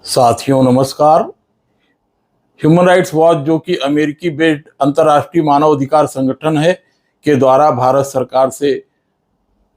साथियों नमस्कार। Human rights watch, जो कि अमेरिकी बेस्ड अंतर्राष्ट्रीय मानव अधिकार संगठन है, के द्वारा भारत सरकार से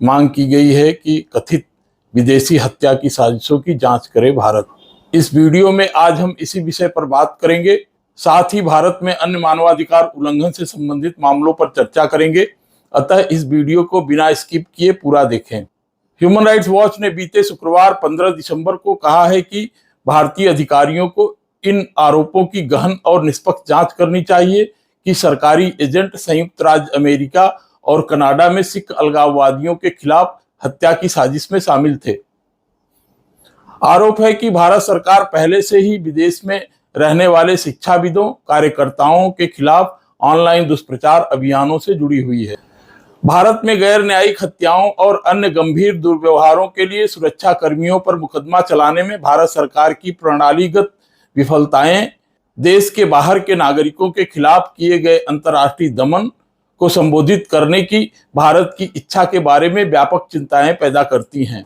मांग की गई है कि कथित विदेशी हत्या की साजिशों की जांच करे भारत। इस वीडियो में आज हम इसी विषय पर बात करेंगे। साथ ही भारत में अन्य मानवाधिकार उल्लंघन से संबंधित मामलों पर चर्चा करेंगे। अतः इस वीडियो को बिना स्किप किए पूरा देखें। ह्यूमन राइट्स वॉच ने बीते शुक्रवार 15 दिसंबर को कहा है कि भारतीय अधिकारियों को इन आरोपों की गहन और निष्पक्ष जांच करनी चाहिए कि सरकारी एजेंट संयुक्त राज्य अमेरिका और कनाडा में सिख अलगाववादियों के खिलाफ हत्या की साजिश में शामिल थे। आरोप है कि भारत सरकार पहले से ही विदेश में रहने वाले शिक्षाविदों, कार्यकर्ताओं के खिलाफ ऑनलाइन दुष्प्रचार अभियानों से जुड़ी हुई है। भारत में गैर न्यायिक हत्याओं और अन्य गंभीर दुर्व्यवहारों के लिए सुरक्षा कर्मियों पर मुकदमा चलाने में भारत सरकार की प्रणालीगत विफलताएं देश के बाहर के नागरिकों के खिलाफ किए गए अंतर्राष्ट्रीय दमन को संबोधित करने की भारत की इच्छा के बारे में व्यापक चिंताएं पैदा करती हैं।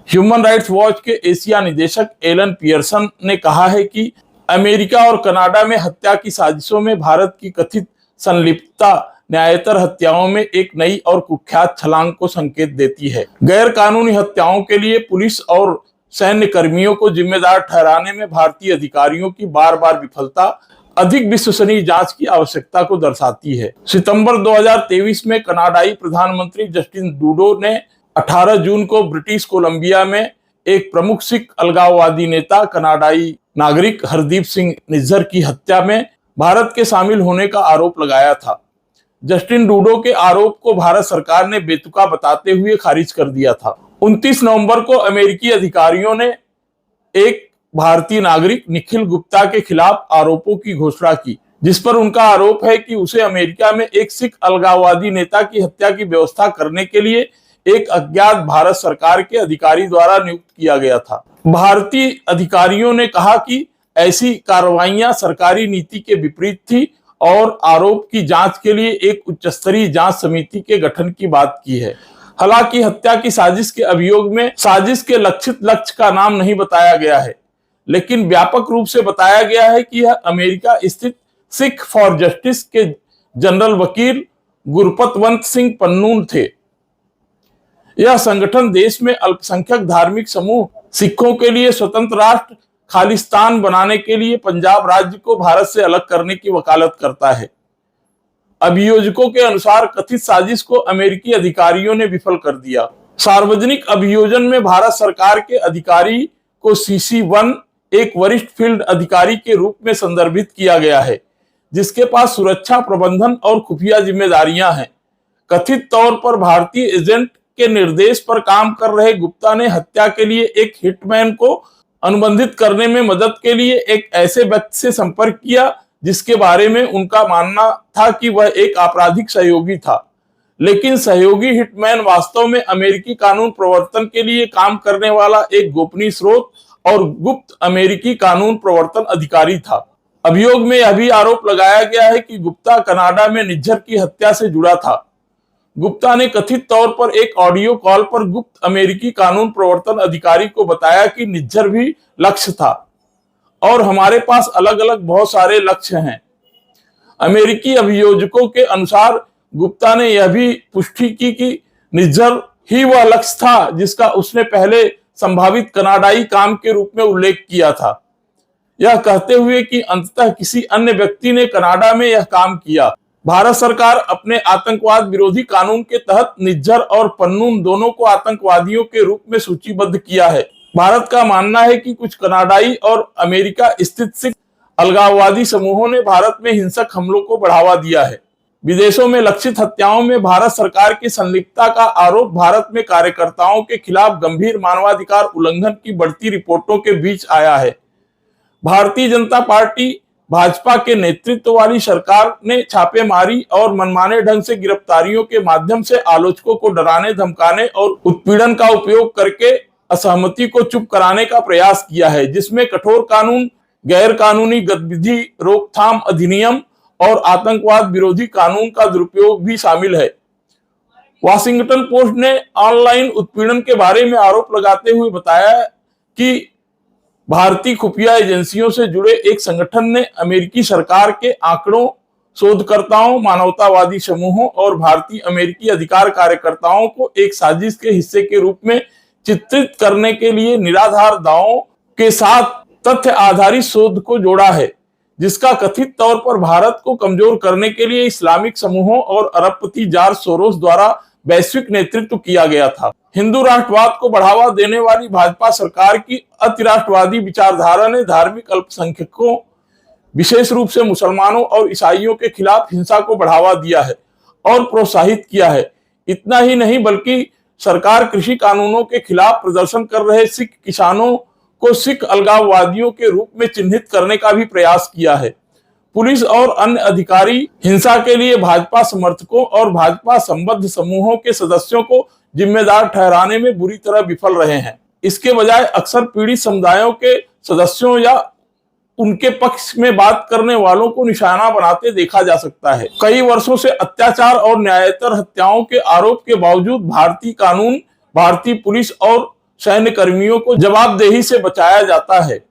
ह्यूमन राइट्स वॉच के एशिया निदेशक एलन पियर्सन ने कहा है कि अमेरिका और कनाडा में हत्या की साजिशों में भारत की कथित संलिप्तता न्यायतर हत्याओं में एक नई और कुख्यात छलांग को संकेत देती है। गैर कानूनी हत्याओं के लिए पुलिस और सैन्य कर्मियों को जिम्मेदार ठहराने में भारतीय अधिकारियों की बार बार विफलता अधिक विश्वसनीय जांच की आवश्यकता को दर्शाती है। सितंबर 2023 में कनाडाई प्रधानमंत्री जस्टिन ट्रूडो ने 18 जून को ब्रिटिश कोलंबिया में एक प्रमुख सिख अलगाववादी नेता कनाडाई नागरिक हरदीप सिंह निज्जर की हत्या में भारत के शामिल होने का आरोप लगाया था। जस्टिन ट्रूडो के आरोप को भारत सरकार ने बेतुका बताते हुए खारिज कर दिया था। 29 नवंबर को अमेरिकी अधिकारियों ने एक भारतीय नागरिक निखिल गुप्ता के खिलाफ आरोपों की घोषणा की, जिस पर उनका आरोप है कि उसे अमेरिका में एक सिख अलगाववादी नेता की हत्या की व्यवस्था करने के लिए एक अज्ञात भारत सरकार के अधिकारी द्वारा नियुक्त किया गया था। भारतीय अधिकारियों ने कहा कि ऐसी कार्रवाइयां सरकारी नीति के विपरीत थी और आरोप की जांच के लिए एक उच्चस्तरीय जांच समिति के गठन की बात की है। हालांकि हत्या की साजिश के अभियोग में साजिश के लक्षित लक्ष्य का नाम नहीं बताया गया है, लेकिन व्यापक रूप से बताया गया है कि यह अमेरिका स्थित सिख फॉर जस्टिस के जनरल वकील गुरपतवंत सिंह पन्नून थे। यह संगठन देश में अल्पसंख्यक धार्मिक समूह सिखों के लिए स्वतंत्र राष्ट्र खालिस्तान बनाने के लिए पंजाब राज्य को भारत से अलग करने की वकालत करता है। अभियोजकों के अनुसार कथित साजिश को अमेरिकी अधिकारियों ने विफल कर दिया। सार्वजनिक अभियोजन में भारत सरकार के अधिकारी को CC1 एक वरिष्ठ फील्ड अधिकारी के रूप में संदर्भित किया गया है, जिसके पास सुरक्षा प्रबंधन और खुफिया जिम्मेदारियां हैं। कथित तौर पर भारतीय एजेंट के निर्देश पर काम कर रहे गुप्ता ने हत्या के लिए एक हिटमैन को अनुबंधित करने में मदद के लिए एक ऐसे व्यक्ति से संपर्क किया जिसके बारे में उनका मानना था कि वह एक आपराधिक सहयोगी था, लेकिन सहयोगी हिटमैन वास्तव में अमेरिकी कानून प्रवर्तन के लिए काम करने वाला एक गोपनीय स्रोत और गुप्त अमेरिकी कानून प्रवर्तन अधिकारी था। अभियोग में यह भी आरोप लगाया गया है कि गुप्ता कनाडा में निज्जर की हत्या से जुड़ा था। गुप्ता ने कथित तौर पर एक ऑडियो कॉल पर गुप्त अमेरिकी कानून प्रवर्तन अधिकारी को बताया कि निज्जर भी लक्ष्य था और हमारे पास अलग अलग बहुत सारे लक्ष्य हैं। अमेरिकी अभियोजकों के अनुसार गुप्ता ने यह भी पुष्टि की कि निज्जर ही वह लक्ष्य था जिसका उसने पहले संभावित कनाडाई काम के रूप में उल्लेख किया था, यह कहते हुए कि अंततः किसी अन्य व्यक्ति ने कनाडा में यह काम किया। भारत सरकार अपने आतंकवाद विरोधी कानून के तहत निज्जर और पन्नून दोनों को आतंकवादियों के रूप में सूचीबद्ध किया है। भारत का मानना है कि कुछ कनाडाई और अमेरिका स्थित सिख अलगाववादी समूहों ने भारत में हिंसक हमलों को बढ़ावा दिया है। विदेशों में लक्षित हत्याओं में भारत सरकार की संलिप्तता का आरोप भारत में कार्यकर्ताओं के खिलाफ गंभीर मानवाधिकार उल्लंघन की बढ़ती रिपोर्टों के बीच आया है। भारतीय जनता पार्टी भाजपा के नेतृत्व वाली सरकार ने छापेमारी और मनमाने ढंग से गिरफ्तारियों के माध्यम से आलोचकों को डराने, धमकाने और उत्पीड़न का उपयोग करके असहमति को चुप कराने का प्रयास किया है, जिसमें कठोर कानून, गैर कानूनी गतिविधि रोकथाम अधिनियम और आतंकवाद विरोधी कानून का दुरुपयोग भी शामिल है। वाशिंगटन पोस्ट ने ऑनलाइन उत्पीड़न के बारे में आरोप लगाते हुए बताया कि भारतीय खुफिया एजेंसियों से जुड़े एक संगठन ने अमेरिकी सरकार के आंकड़ों, शोधकर्ताओं, मानवतावादी समूहों और भारतीय अमेरिकी अधिकार कार्यकर्ताओं को एक साजिश के हिस्से के रूप में चित्रित करने के लिए निराधार दावों के साथ तथ्य आधारित शोध को जोड़ा है, जिसका कथित तौर पर भारत को कमजोर करने के लिए इस्लामिक समूहों और अरबपति जॉर्ज सोरोस द्वारा वैश्विक नेतृत्व किया गया था। हिंदू राष्ट्रवाद को बढ़ावा देने वाली भाजपा सरकार की अतिराष्ट्रवादी विचारधारा ने धार्मिक अल्पसंख्यकों, विशेष रूप से मुसलमानों और ईसाइयों के खिलाफ हिंसा को बढ़ावा दिया है और प्रोत्साहित किया है। इतना ही नहीं बल्कि सरकार कृषि कानूनों के खिलाफ प्रदर्शन कर रहे सिख किसानों को सिख अलगाववादियों के रूप में चिन्हित करने का भी प्रयास किया है। पुलिस और अन्य अधिकारी हिंसा के लिए भाजपा समर्थकों और भाजपा संबद्ध समूहों के सदस्यों को जिम्मेदार ठहराने में बुरी तरह विफल रहे हैं। इसके बजाय अक्सर पीड़ित समुदायों के सदस्यों या उनके पक्ष में बात करने वालों को निशाना बनाते देखा जा सकता है। कई वर्षों से अत्याचार और न्यायेतर हत्याओं के आरोप के बावजूद भारतीय कानून, भारतीय पुलिस और सैन्य कर्मियों को जवाबदेही से बचाया जाता है।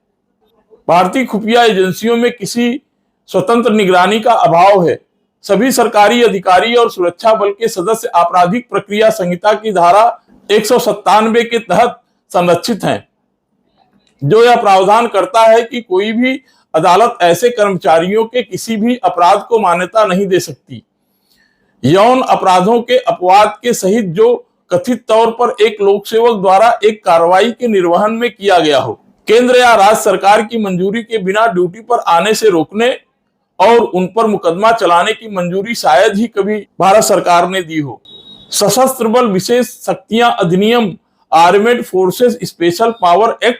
भारतीय खुफिया एजेंसियों में किसी स्वतंत्र निगरानी का अभाव है। सभी सरकारी अधिकारी और सुरक्षा बल के सदस्य आपराधिक प्रक्रिया संहिता की धारा 197 के तहत संरक्षित हैं, जो यह प्रावधान करता है कि कोई भी अदालत ऐसे कर्मचारियों के किसी भी अपराध को मान्यता नहीं दे सकती, यौन अपराधों के अपवाद के सहित, जो कथित तौर पर एक लोकसेवक द्वारा एक कार्रवाई के निर्वहन में किया गया हो। केंद्र या राज्य सरकार की मंजूरी के बिना ड्यूटी पर आने से रोकने और उन पर मुकदमा चलाने की मंजूरी शायद ही कभी भारत सरकार ने दी हो। सशस्त्र बल विशेष शक्तियां अधिनियम, armed forces special power act,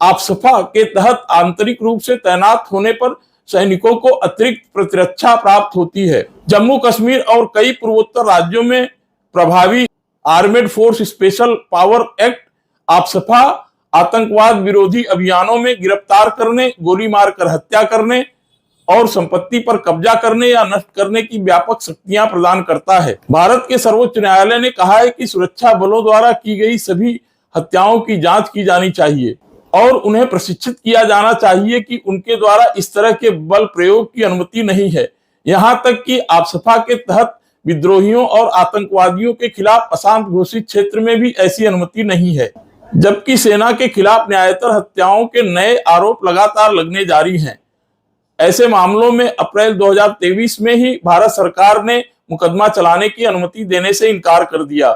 AFSPA के तहत आंतरिक रूप से तैनात होने पर सैनिकों को अतिरिक्त प्रतिरक्षा प्राप्त होती है। जम्मू कश्मीर और कई पूर्वोत्तर राज्यों में प्रभावी armed force special power act, AFSPA आतंकवाद विरोधी अभियानों में गिरफ्तार करने, गोली मारकर हत्या करने और संपत्ति पर कब्जा करने या नष्ट करने की व्यापक शक्तियां प्रदान करता है। भारत के सर्वोच्च न्यायालय ने कहा है कि सुरक्षा बलों द्वारा की गई सभी हत्याओं की जांच की जानी चाहिए और उन्हें प्रशिक्षित किया जाना चाहिए कि उनके द्वारा इस तरह के बल प्रयोग की अनुमति नहीं है। यहां तक कि आपसफा के तहत विद्रोहियों और आतंकवादियों के खिलाफ अशांत घोषित क्षेत्र में भी ऐसी अनुमति नहीं है। जबकि सेना के खिलाफ न्यायेतर हत्याओं के नए आरोप लगातार लगने जारी हैं। ऐसे मामलों में अप्रैल 2023 में ही भारत सरकार ने मुकदमा चलाने की अनुमति देने से इनकार कर दिया।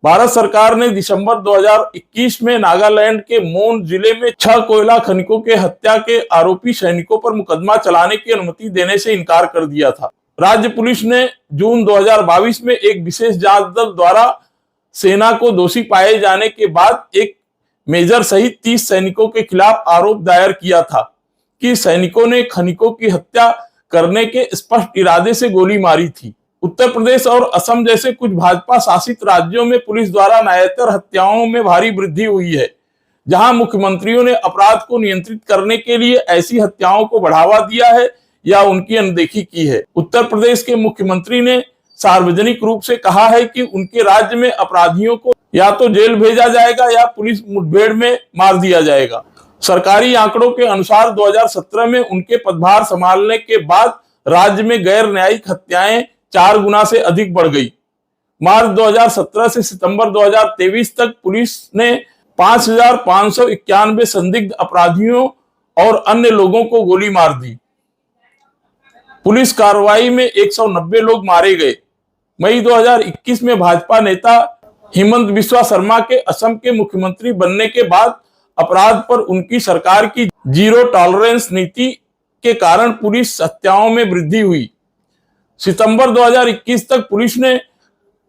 भारत सरकार ने दिसंबर 2021 में नागालैंड के मोन जिले में 6 कोयला खनिकों के हत्या के आरोपी सैनिकों पर मुकदमा चलाने की अनुमति देने से इनकार कर दिया था। राज्य पुलिस ने जून 2022 में एक विशेष जांच दल द्वारा सेना को दोषी पाए जाने के बाद एक मेजर सहित 30 सैनिकों के खिलाफ आरोप दायर किया था कि सैनिकों ने खनिकों की हत्या करने के स्पष्ट इरादे से गोली मारी थी। उत्तर प्रदेश और असम जैसे कुछ भाजपा शासित राज्यों में पुलिस द्वारा न्यायेतर हत्याओं में भारी वृद्धि हुई है, जहां मुख्यमंत्रियों ने अपराध को नियंत्रित करने के लिए ऐसी हत्याओं को बढ़ावा दिया है या उनकी अनदेखी की है। उत्तर प्रदेश के मुख्यमंत्री ने सार्वजनिक रूप से कहा है कि उनके राज्य में अपराधियों को या तो जेल भेजा जाएगा या पुलिस मुठभेड़ में मार दिया जाएगा। सरकारी आंकड़ों के अनुसार 2017 में उनके पदभार संभालने के बाद राज्य में गैर न्यायिक हत्याएं 4 गुना से अधिक बढ़ गई। मार्च 2017 से सितंबर 2023 तक पुलिस ने 5,591 संदिग्ध अपराधियों और अन्य लोगों को गोली मार दी। पुलिस कार्रवाई में 190 लोग मारे गए। मई 2021 में भाजपा नेता हिमंत बिस्वा शर्मा के असम के मुख्यमंत्री बनने के बाद अपराध पर उनकी सरकार की जीरो टॉलरेंस नीति के कारण पुलिस हत्याओं में वृद्धि हुई। सितंबर 2021 तक पुलिस ने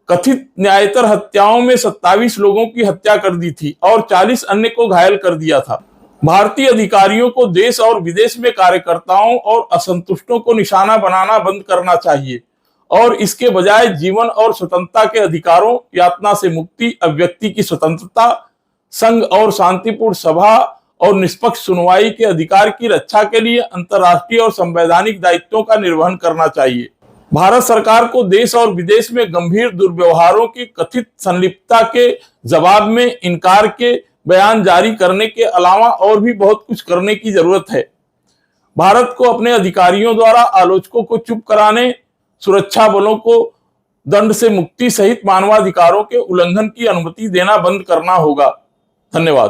कथित न्यायेतर हत्याओं में 27 लोगों की हत्या कर दी थी और 40 अन्य को घायल कर दिया था। भारतीय अधिकारियों को देश और विदेश में कार्यकर्ताओं और असंतुष्टों को निशाना बनाना बंद करना चाहिए और इसके बजाय जीवन और स्वतंत्रता के अधिकारों, यातना से मुक्ति, अभिव्यक्ति की स्वतंत्रता, संघ और शांतिपूर्ण सभा और निष्पक्ष सुनवाई के अधिकार की रक्षा के लिए अंतर्राष्ट्रीय और संवैधानिक दायित्वों का निर्वहन करना चाहिए। भारत सरकार को देश और विदेश में गंभीर दुर्व्यवहारों की कथित संलिप्तता के जवाब में इनकार के बयान जारी करने के अलावा और भी बहुत कुछ करने की जरूरत है। भारत को अपने अधिकारियों द्वारा आलोचकों को चुप कराने, सुरक्षा बलों को दंड से मुक्ति सहित मानवाधिकारों के उल्लंघन की अनुमति देना बंद करना होगा। धन्यवाद।